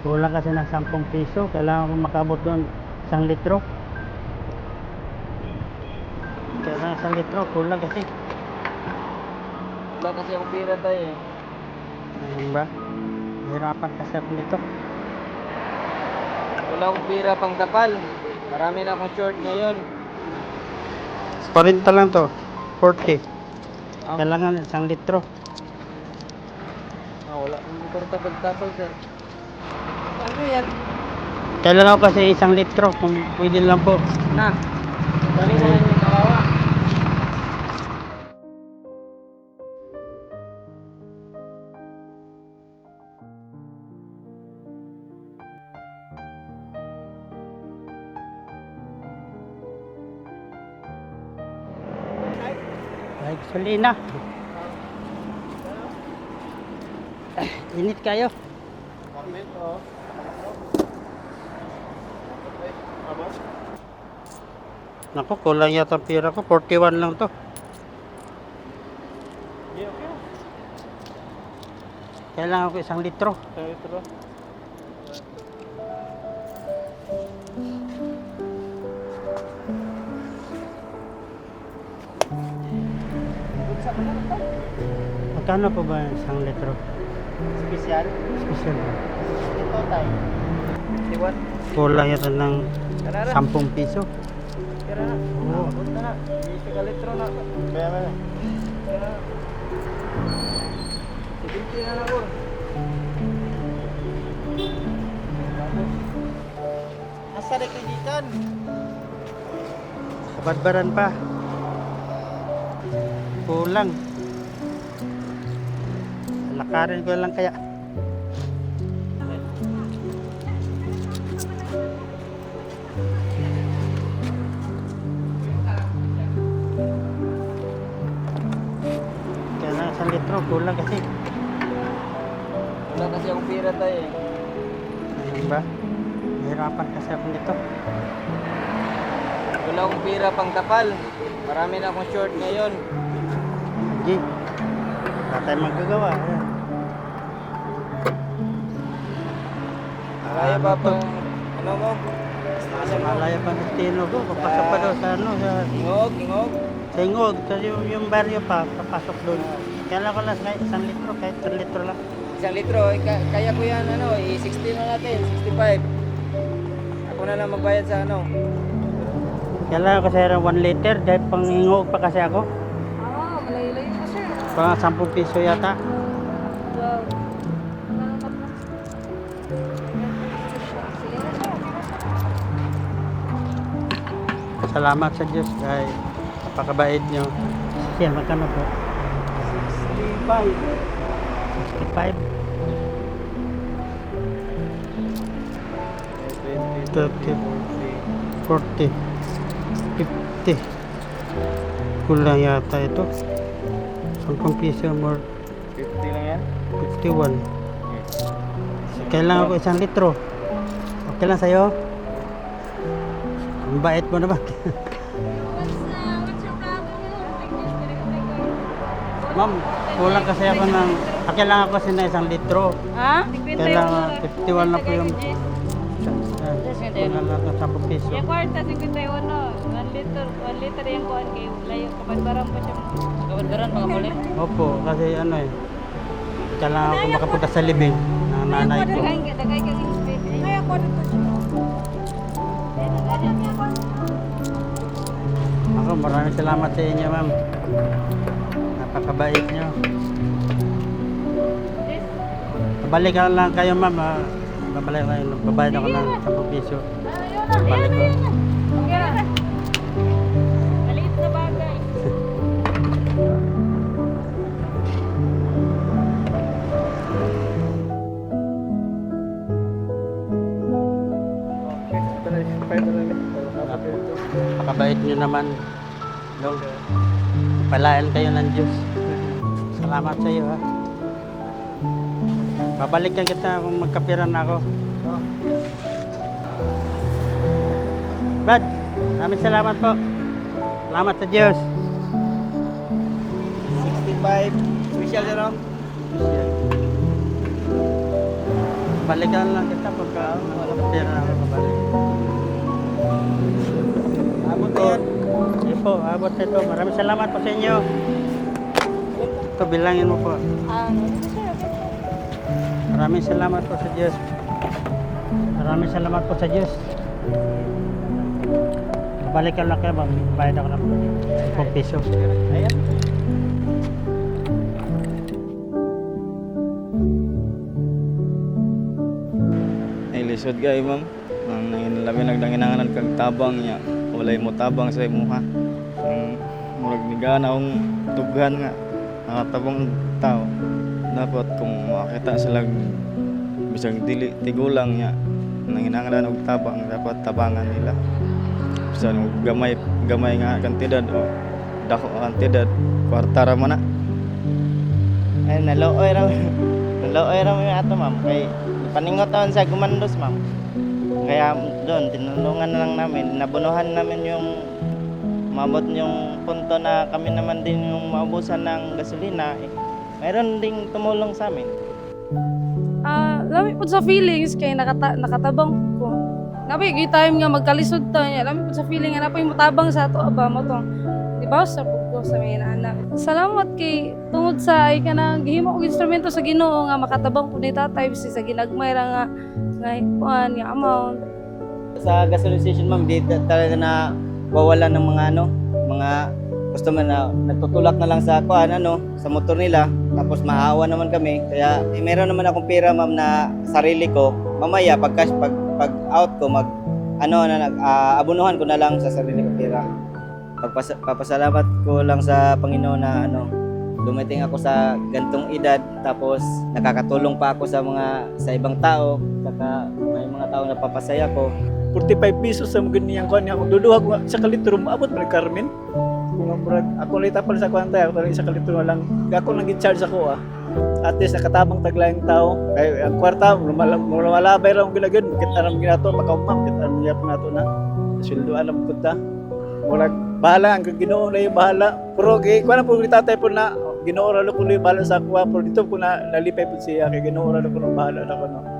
Kulang kasi ng 10 piso. Kailangan ko makabot doon 1 litro. Kailangan 1 litro. Kulang kasi. Wala kasi akong pira tayo eh. Ayun ba? Hirapan kasi ako nito. Wala akong pira pang tapal. Marami na akong short ngayon. 40 lang to. 40. Kailangan 1 litro. Wala akong importa pag tapal sir. Ano yan? Kailangan ko kasi 1 litro. Kung pwede lang po. Na. Dali na lang yung kawawa. Ay, gasolina. Init kayo. Naku, kulang yata ang pira ko. 41 lang to. Kailangan ko 1 litro. Magkano po ba 1 litro? Special? Special ba? Ito tayo. Siwan? Kulang yata ng 10 piso. Kira na. Oo. Punta na. Isi ka litro na. Kaya ba na? Kira na. 70 na lang ko. Asa rin kreditan? Kabadbaran pa. Kulang. Lakarin ko lang kaya. Kailangan 1 litro. Kulang kasi. Wala kasi akong pira tayo eh. Ayun ba? Hirapan kasi ako nito. Wala akong pira pang tapal. Marami na akong short ngayon. Hindi. Wala tayong magagawa. Ayan. Kaya pa pang ano mo? Malaya pa ng tino ko. Papasok pa daw sa ano. Sa Ingog, ingog. Singog. Kasi yung baryo pa. Papasok doon. Kailangan ko lang kahit 1 litro. Kahit 1 litro lang. 1 litro, kaya ko yan ano, i-60 na natin, 65. Ako na lang magbayad sa ano. Kailangan ko sa 1 liter. Dahil pangingog pa kasi ako. Malayo-layo pa sir. Pang 10 piso yata. Wow. Salamat na. Sige na sir. Salamat sa Diyos. Dahil napakabait nyo. Siya, magkano po? 65. 30, 40, 50. Kulang yata ito. 10 piso more. 50 lang yan? 51. Kailangan ko 1 litro. Okay lang sa'yo? Ang bait mo naman. What's your problem? Ma'am, kulang kasi ako ng... Kailangan ko kasi ng 1 litro. Ha? Kailangan 51 na po yung... Kulang lang ng 10 piso. Yung kwarta, 51. 1 liter yung kuhan kayo. Layo, kabadbaran po siya. Kabadbaran, mga muli? Opo, kasi ano eh. Kailangan ko makapunta sa libing ng nanay ko. Dagay ka yung speed. Ay, ako dito siya. Ako, maraming salamat sa inyo, ma'am. Napakabait nyo. Babalik ka lang kayo, ma'am. Babalik kayo. Babayad ako ng 10 piso. Babalik ko. Maliit na bagay. Napakabait nyo naman. Lord. Palayan kayo ng Diyos. Salamat sa iyo, ha. Babalikan kita kung magkapiran na ako. Brad, maraming salamat po. Salamat sa Diyos. 65. Special ano? Balikan lang kita pagka wala pa pera na ako mabalik. Abot na yan. Sige po, abot na ito. Maraming salamat po sa inyo. Ito, bilangin mo po. Maraming salamat po sa Diyos. Maraming salamat po sa Diyos. Balikan lang kayo, bayad ako ng 10 piso. Ayan. Ay lisod kay ma'am. Ang labi nagdanginanganan kag tabang niya. Walay mo tabang sa imuha. Ang murag nigana akong tughan nga. Nakatabang tao. Dapat kung makita sila bisag dili tigulang niya. Nanginanganan og tabang dapat tabangan nila. Bisa gamay nga kantidad o dako nga kantidad kwarta ra man na. Ay, nalooy raw yung ato, ma'am. Kay paningot taon sa gumandos, ma'am. Kaya doon, tinulungan na lang namin. Nabunuhan namin yung mabot yung punto na kami naman din yung maubusan ng gasolina. Eh, mayroon ding tumulong sa amin. Lami po sa feelings kay nakatabang ko. Napi gi time nga magkalisod ta niya. Lami po sa feeling nga napay mutabang sa ato aba mo tong. Di ba sa ko sa mga anak. Salamat kay tungod sa ay kanang gihimo og instrumento sa Ginoo nga makatabang ko ni tatay bisan sa ginagmay ra nga kuan nga amount. Sa gasoline station, ma'am, di talaga na wawala ng mga customer na nagtutulak na lang sa kuan sa motor nila, tapos maawa naman kami. Kaya meron naman akong pera, ma'am, na sarili ko. Mamaya pag out ko abunuhan ko na lang sa sarili ko pera. Papasalamat ko lang sa Panginoon na dumating ako sa gantong edad, tapos nakakatulong pa ako sa ibang tao, saka may mga tao na papasaya ko. 45 pesos sa mga ganyan ko niya. Kung duduha ko sa kalitro, maabot mo Carmen. Kung ako ulit apal sa kwanta, ako lang sa kalitro lang. Ako lang i-charge ako At least nakatabang taglayang tao. Kaya ang kwarta, lumalabay lang gilagyan. Bakit alam ginato, pagkaumam, bakit alam ginato nato na. Sweldo alam ko ta. Murag bahala, ang Ginoo na yung bahala. Pero kung ano po tatay po na Ginoo ra ko yung bahala sa ako. Pero dito ko na nalipay po siya, kay Ginoo ra ko ng bahala na ko.